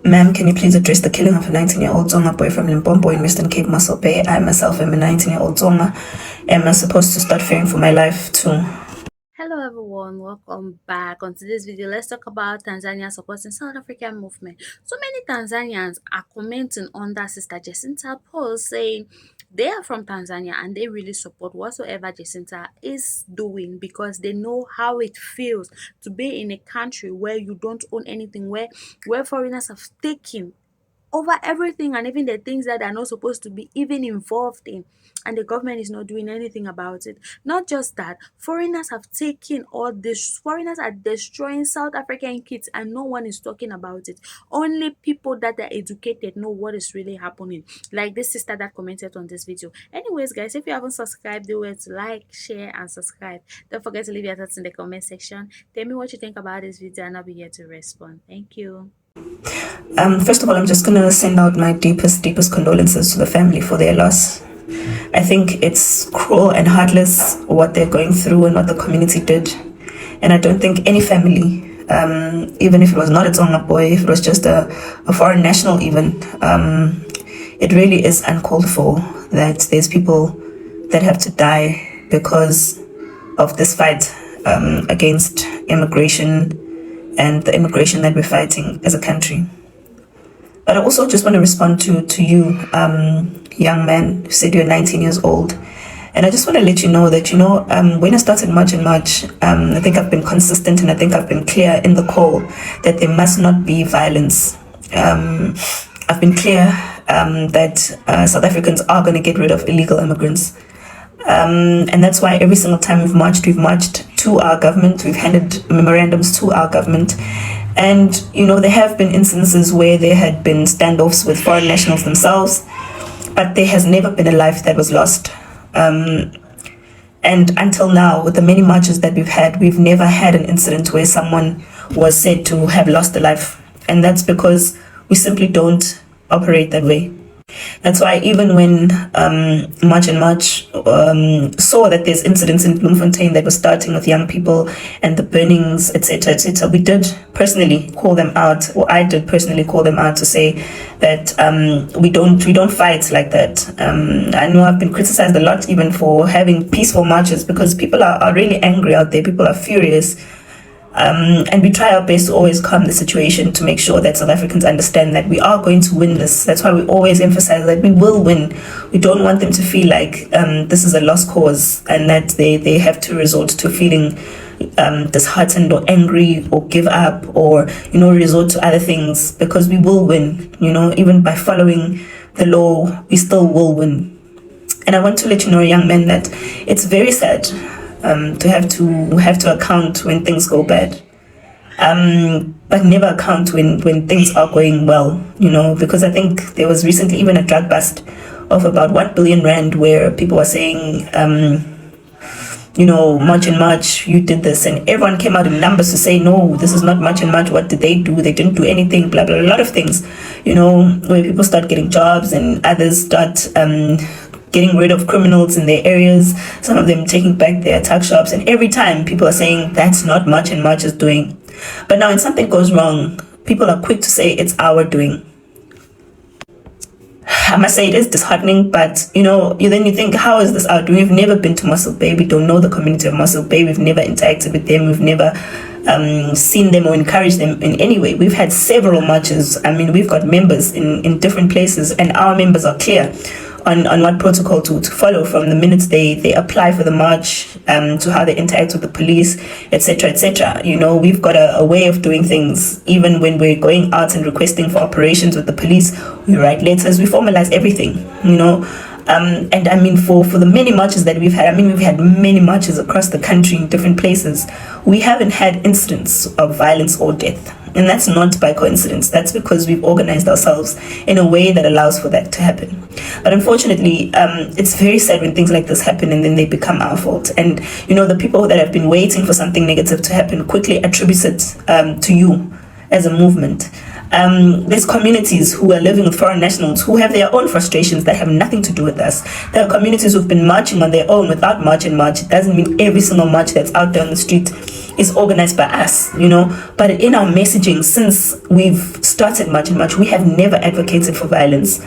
Ma'am, can you please address the killing of a 19-year-old Tsonga boy from Limpopo in Western Cape, Muscle Bay? I myself am a 19-year-old Tsonga. Am I supposed to start fearing for my life too? Hello everyone, welcome back. On today's video, let's talk about Tanzania supporting South African movement. So many Tanzanians are commenting on that Sister Jecinta post saying they are from Tanzania and they really support whatsoever Jecinta is doing because they know how it feels to be in a country where you don't own anything, where foreigners have taken over everything and even the things that they're not supposed to be even involved in, and the government is not doing anything about it. Not just that, foreigners have taken all this, foreigners are destroying South African kids and no one is talking about it. Only people that are educated know what is really happening, like this sister that commented on this video. Anyways guys, if you haven't subscribed, do it, like, share and subscribe. Don't forget to leave your thoughts in the comment section. Tell me what you think about this video and I'll be here to respond. Thank you. First of all, I'm just gonna send out my deepest condolences to the family for their loss. I think it's cruel and heartless what they're going through and what the community did. And I don't think any family, even if it was not a Tsonga boy, if it was just a foreign national even, it really is uncalled for that there's people that have to die because of this fight against immigration and the immigration that we're fighting as a country. But I also just want to respond to you, young man, who said you're 19 years old. And I just want to let you know that, when I started March in March, I think I've been consistent and I think I've been clear in the call that there must not be violence. I've been clear that South Africans are going to get rid of illegal immigrants. And that's why every single time we've marched to our government, we've handed memorandums to our government. And, there have been instances where there had been standoffs with foreign nationals themselves, but there has never been a life that was lost. And until now, with the many marches that we've had, we've never had an incident where someone was said to have lost a life. And that's because we simply don't operate that way. That's why even when March and March saw that there's incidents in Bloemfontein that were starting with young people and the burnings, etc., we did personally call them out, or I did personally call them out to say that we don't fight like that. I know I've been criticized a lot even for having peaceful marches because people are really angry out there. People are furious. And we try our best to always calm the situation to make sure that South Africans understand that we are going to win this. That's why we always emphasize that we will win. We don't want them to feel like this is a lost cause and that they have to resort to feeling disheartened or angry or give up or, resort to other things, because we will win. Even by following the law, we still will win. And I want to let you know, young man, that it's very sad to have to account when things go bad, but never account when things are going well, because I think there was recently even a drug bust of about 1 billion rand where people were saying, March and March, you did this, and everyone came out in numbers to say, no, this is not March and March. What did they do? They didn't do anything, blah, blah, a lot of things, where people start getting jobs and others start getting rid of criminals in their areas, some of them taking back their tuck shops, and every time people are saying that's not March and March is doing. But now when something goes wrong, people are quick to say it's our doing. I must say it is disheartening, but then you think, how is this our doing? We've never been to Muscle Bay. We don't know the community of Muscle Bay. We've never interacted with them. We've never seen them or encouraged them in any way. We've had several marches. I mean, we've got members in different places, and our members are clear on what protocol to follow from the minutes they apply for the march to how they interact with the police, etc. We've got a way of doing things. Even when we're going out and requesting for operations with the police, we write letters, we formalize everything, and I mean, for the many marches that we've had, we've had many marches across the country in different places. We haven't had incidents of violence or death. And that's not by coincidence. That's because we've organized ourselves in a way that allows for that to happen. But unfortunately, it's very sad when things like this happen and then they become our fault. And, the people that have been waiting for something negative to happen quickly attribute it to you as a movement. There's communities who are living with foreign nationals who have their own frustrations that have nothing to do with us. There are communities who've been marching on their own without March and March. It doesn't mean every single march that's out there on the street is organized by us, but in our messaging, since we've started March and March, we have never advocated for violence.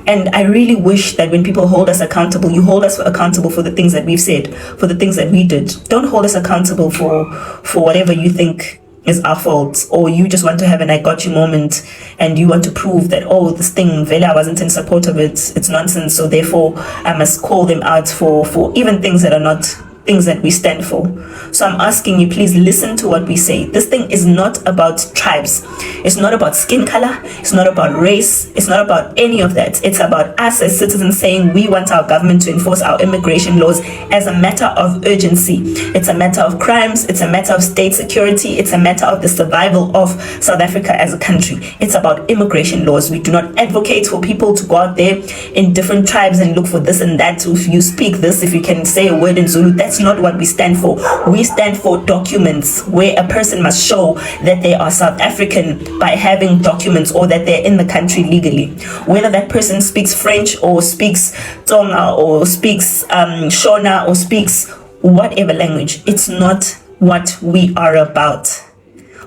And I really wish that when people hold us accountable, you hold us accountable for the things that we've said, for the things that we did. Don't hold us accountable for whatever you think is our fault, or you just want to have an I got you moment and you want to prove that, oh, this thing, Vela wasn't in support of it, it's nonsense, so therefore I must call them out for even things that are not things that we stand for. So I'm asking you, please listen to what we say. This thing is not about tribes. It's not about skin color. It's not about race. It's not about any of that. It's about us as citizens saying we want our government to enforce our immigration laws as a matter of urgency. It's a matter of crimes. It's a matter of state security. It's a matter of the survival of South Africa as a country. It's about immigration laws. We do not advocate for people to go out there in different tribes and look for this and that. If you speak this, if you can say a word in Zulu, that's not what we stand for. We stand for documents where a person must show that they are South African by having documents, or that they're in the country legally. Whether that person speaks French or speaks Tonga or speaks Shona or speaks whatever language, it's not what we are about.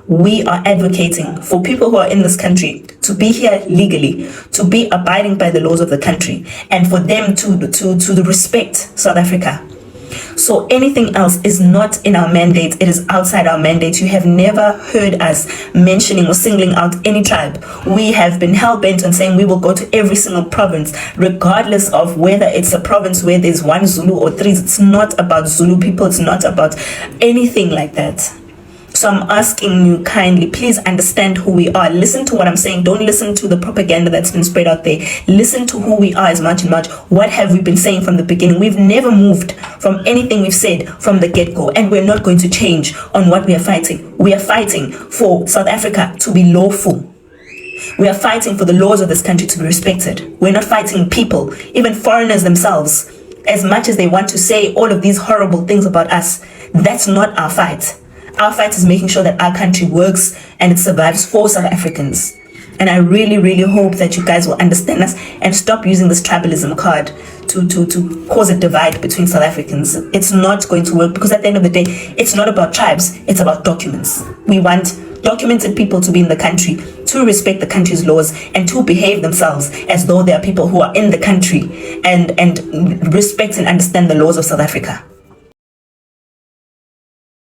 We are advocating for people who are in this country to be here legally, to be abiding by the laws of the country, and for them to respect South Africa. So anything else is not in our mandate. It is outside our mandate. You have never heard us mentioning or singling out any tribe. We have been hell-bent on saying we will go to every single province, regardless of whether it's a province where there's one Zulu or three. It's not about Zulu people. It's not about anything like that. So I'm asking you kindly, please understand who we are. Listen to what I'm saying. Don't listen to the propaganda that's been spread out there. Listen to who we are as March and March. What have we been saying from the beginning? We've never moved from anything we've said from the get-go, and we're not going to change on what we are fighting. We are fighting for South Africa to be lawful. We are fighting for the laws of this country to be respected. We're not fighting people, even foreigners themselves. As much as they want to say all of these horrible things about us, that's not our fight. Our fight is making sure that our country works and it survives for South Africans. And I really, really hope that you guys will understand us and stop using this tribalism card to cause a divide between South Africans. It's not going to work, because at the end of the day, it's not about tribes, it's about documents. We want documented people to be in the country, to respect the country's laws, and to behave themselves as though they are people who are in the country and respect and understand the laws of South Africa.